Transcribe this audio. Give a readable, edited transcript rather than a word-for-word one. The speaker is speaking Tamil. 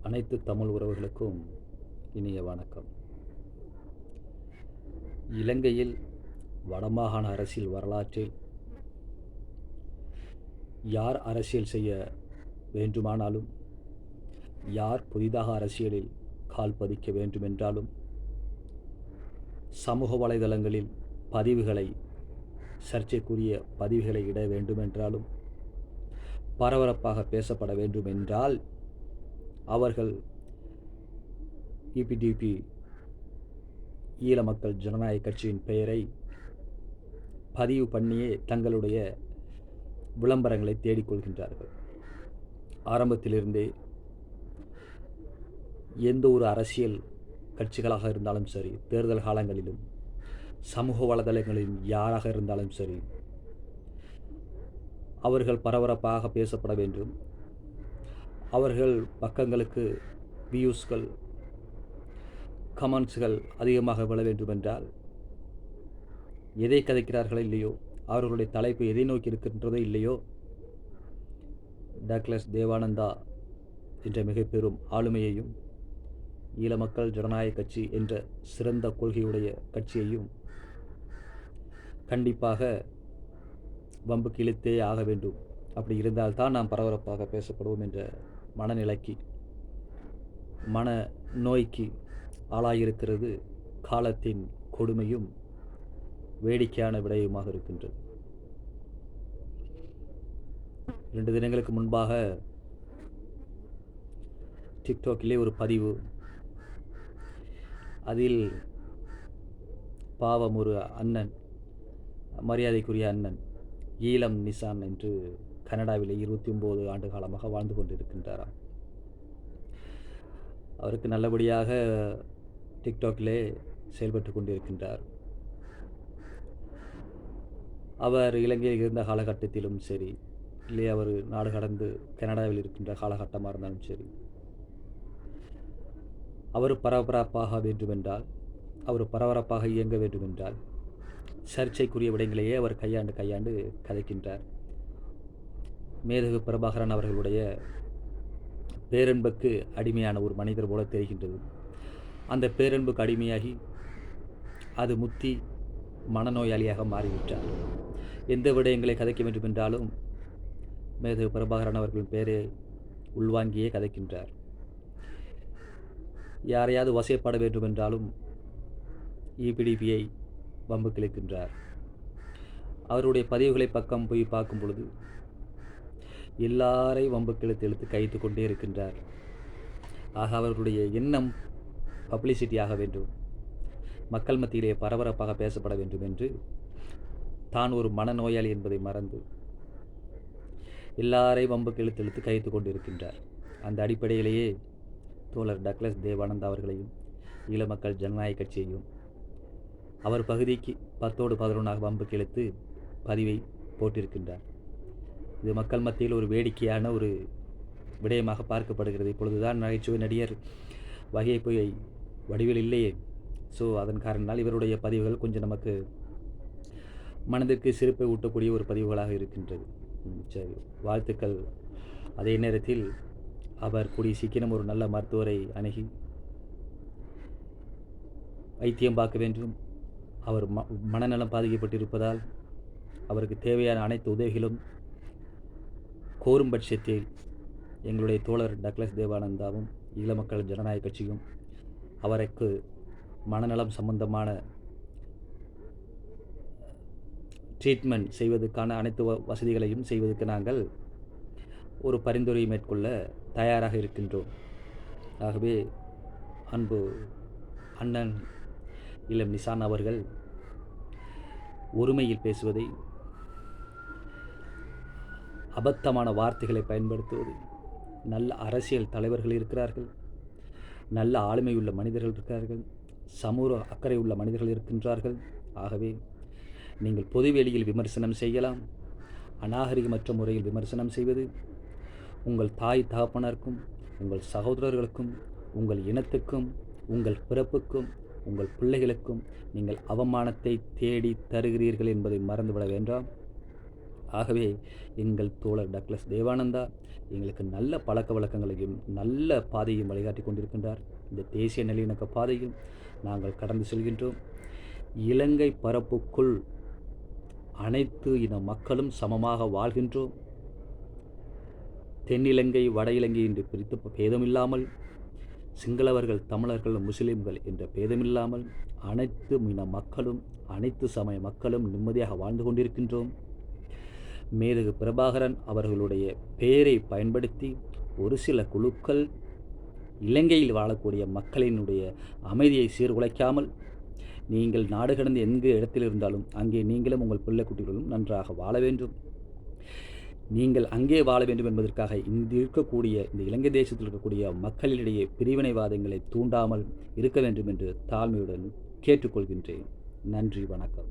அனைத்து தமிழ் உறவுகளுக்கும் இனிய வணக்கம். இலங்கையில் வடமாகாண அரசியல் வரலாற்றில் யார் அரசியல் செய்ய வேண்டுமானாலும், யார் புதிதாக அரசியலில் கால் பதிக்க வேண்டுமென்றாலும், சமூக வலைதளங்களில் சர்ச்சைக்குரிய பதிவுகளை இட வேண்டுமென்றாலும், பரபரப்பாக பேசப்பட வேண்டுமென்றால் அவர்கள் இபிடிபி ஈழ மக்கள் ஜனநாயக கட்சியின் பெயரை பதிவு பண்ணியே தங்களுடைய விளம்பரங்களை தேடிக்கொள்கின்றார்கள். ஆரம்பத்திலிருந்தே எந்த ஒரு அரசியல் கட்சிகளாக இருந்தாலும் சரி, தேர்தல் காலங்களிலும் சமூக வலைதளங்களிலும் யாராக இருந்தாலும் சரி, அவர்கள் பரபரப்பாக பேசப்பட வேண்டும். அவர்கள் பக்கங்களுக்கு வியூஸ்கள், கமெண்ட்ஸ்கள் அதிகமாக விழ வேண்டுமென்றால், எதை கதைக்கிறார்களோ இல்லையோ, அவர்களுடைய தலைப்பு எதை நோக்கி இருக்கின்றதோ இல்லையோ, டக்ளஸ் தேவானந்தா என்ற மிக பெரும் ஆளுமையையும், ஈழ மக்கள் ஜனநாயக கட்சி என்ற சிறந்த கொள்கையுடைய கட்சியையும் கண்டிப்பாக வம்புக்கு இழுத்தே ஆக வேண்டும். அப்படி இருந்தால்தான் நாம் பரபரப்பாக பேசப்படுவோம் என்ற மனநிலைக்கு, மன நோய்க்கு ஆளாயிருக்கிறது காலத்தின் கொடுமையும் வேடிக்கையான விடயமாக இருக்கின்றது. 2 தினங்களுக்கு முன்பாக டிக்டாக்கிலே ஒரு பதிவு, அதில் பாவம் ஒரு அண்ணன், மரியாதைக்குரிய அண்ணன் ஈழம் நிசான் என்று கனடாவிலே 29 ஆண்டு காலமாக வாழ்ந்து கொண்டிருக்கின்றாராம். அவருக்கு நல்லபடியாக டிக்டாக்கிலே செயல்பட்டு கொண்டிருக்கின்றார். அவர் இலங்கையில் இருந்த காலகட்டத்திலும் சரி, இல்லை அவர் நாடு கடந்து கனடாவில் இருக்கின்ற காலகட்டமாக இருந்தாலும் சரி, அவர் பரபரப்பாக வேண்டுமென்றால், அவர் பரபரப்பாக இயங்க வேண்டுமென்றால், சர்ச்சைக்குரிய விடயங்களையே அவர் கையாண்டு கதைக்கின்றார். மேதகு பிரபாகரன் அவர்களுடைய பேரன்புக்கு அடிமையான ஒரு மனிதர் போல தெரிகின்றது. அந்த பேரன்புக்கு அடிமையாகி அது முத்தி மனநோயாளியாக மாறிவிட்டார். எந்த விடயங்களை கதைக்க வேண்டுமென்றாலும் மேதகு பிரபாகரன் அவர்களின் பெயரை உள்வாங்கியே கதைக்கின்றார். யாரையாவது வசைப்பாட வேண்டுமென்றாலும் இபிடிபியை வம்பு கிழக்கின்றார். அவருடைய பதிவுகளை பக்கம் போய் பார்க்கும் பொழுது எல்லாரையும் வம்பு இழுத்து கைத்து கொண்டே இருக்கின்றார். ஆக அவர்களுடைய எண்ணம் பப்ளிசிட்டி ஆக வேண்டும், மக்கள் மத்தியிலே பரபரப்பாக பேசப்பட வேண்டும் என்று தான் ஒரு மனநோயாளி என்பதை மறந்து எல்லாரையும் வம்புக்கு இழுத்து கைத்து கொண்டு இருக்கின்றார். அந்த அடிப்படையிலேயே தோழர் டக்ளஸ் தேவானந்தா அவர்களையும் ஈழ மக்கள் ஜனநாயக கட்சியையும் அவர் பகுதிக்கு 10ஓடு 11ஆக வம்புக்கு இழுத்து பதிவை போட்டிருக்கின்றார். இது மக்கள் மத்தியில் ஒரு வேடிக்கையான ஒரு விடயமாக பார்க்கப்படுகிறது. இப்பொழுதுதான் நகைச்சுவை நடிகர் வகையை வடிவில் இல்லையே, ஸோ அதன் காரணத்தால் இவருடைய பதிவுகள் கொஞ்சம் நமக்கு மனதிற்கு சிரிப்பை ஊட்டக்கூடிய ஒரு பதிவுகளாக இருக்கின்றது. சரி, வாழ்த்துக்கள். அதே நேரத்தில் அவர் கூடிய சீக்கிரம் ஒரு நல்ல மருத்துவரை அணுகி வைத்தியம் பார்க்க வேண்டும். அவர் மனநலம் பாதிக்கப்பட்டிருப்பதால் அவருக்கு தேவையான அனைத்து உதவிகளும் கோரும் பட்சத்தில் எங்களுடைய தோழர் டக்ளஸ் தேவானந்தாவும் ஈழ மக்கள் ஜனநாயக கட்சியும் அவருக்கு மனநலம் சம்பந்தமான ட்ரீட்மெண்ட் செய்வதற்கான அனைத்து வசதிகளையும் செய்வதற்கு நாங்கள் ஒரு பரிந்துரையை மேற்கொள்ள தயாராக இருக்கின்றோம். ஆகவே அன்பு அண்ணன் ஈழம் நிசான் அவர்கள் ஒருமையில் பேசுவதை, அபத்தமான வார்த்தைகளை பயன்படுத்துவது, நல்ல அரசியல் தலைவர்கள் இருக்கிறார்கள், நல்ல ஆளுமையுள்ள மனிதர்கள் இருக்கிறார்கள், சமூக அக்கறை உள்ள மனிதர்கள் இருக்கின்றார்கள். ஆகவே நீங்கள் பொதுவெளியில் விமர்சனம் செய்யலாம். அநாகரிகமற்ற முறையில் விமர்சனம் செய்வது உங்கள் தாய் தகப்பனருக்கும், உங்கள் சகோதரர்களுக்கும், உங்கள் இனத்துக்கும், உங்கள் பிறப்புக்கும், உங்கள் பிள்ளைகளுக்கும் நீங்கள் அவமானத்தை தேடி தருகிறீர்கள் என்பதை மறந்துவிட வேண்டாம். ஆகவே எங்கள் தோழர் டக்ளஸ் தேவானந்தா எங்களுக்கு நல்ல பழக்க வழக்கங்களையும் நல்ல பாதையும் வழிகாட்டி கொண்டிருக்கின்றார். இந்த தேசிய நல்லிணக்க பாதையில் நாங்கள் கடந்து செல்கின்றோம். இலங்கை பரப்புக்குள் அனைத்து இன மக்களும் சமமாக வாழ்கின்றோம். தென்னிலங்கை வட இலங்கை என்று பிரித்து பேதமில்லாமல், சிங்களவர்கள் தமிழர்கள் முஸ்லிம்கள் என்ற பேதமில்லாமல் அனைத்து இன மக்களும் அனைத்து சமய மக்களும் நிம்மதியாக வாழ்ந்து கொண்டிருக்கின்றோம். மேதகு பிரபாகரன் அவர்களுடைய பெயரை பயன்படுத்தி ஒரு சில குழுக்கள் இலங்கையில் வாழக்கூடிய மக்களினுடைய அமைதியை சீர்குலைக்காமல், நீங்கள் நாடு கடந்து எந்த இடத்தில் இருந்தாலும் அங்கே நீங்களும் உங்கள் பிள்ளை குட்டிகளும் நன்றாக வாழ வேண்டும், நீங்கள் அங்கே வாழ வேண்டும் என்பதற்காக இந்த இலங்கை தேசத்தில் இருக்கக்கூடிய மக்களிடையே பிரிவினைவாதங்களை தூண்டாமல் இருக்க வேண்டும் என்று தாழ்மையுடன் கேட்டுக்கொள்கின்றேன். நன்றி, வணக்கம்.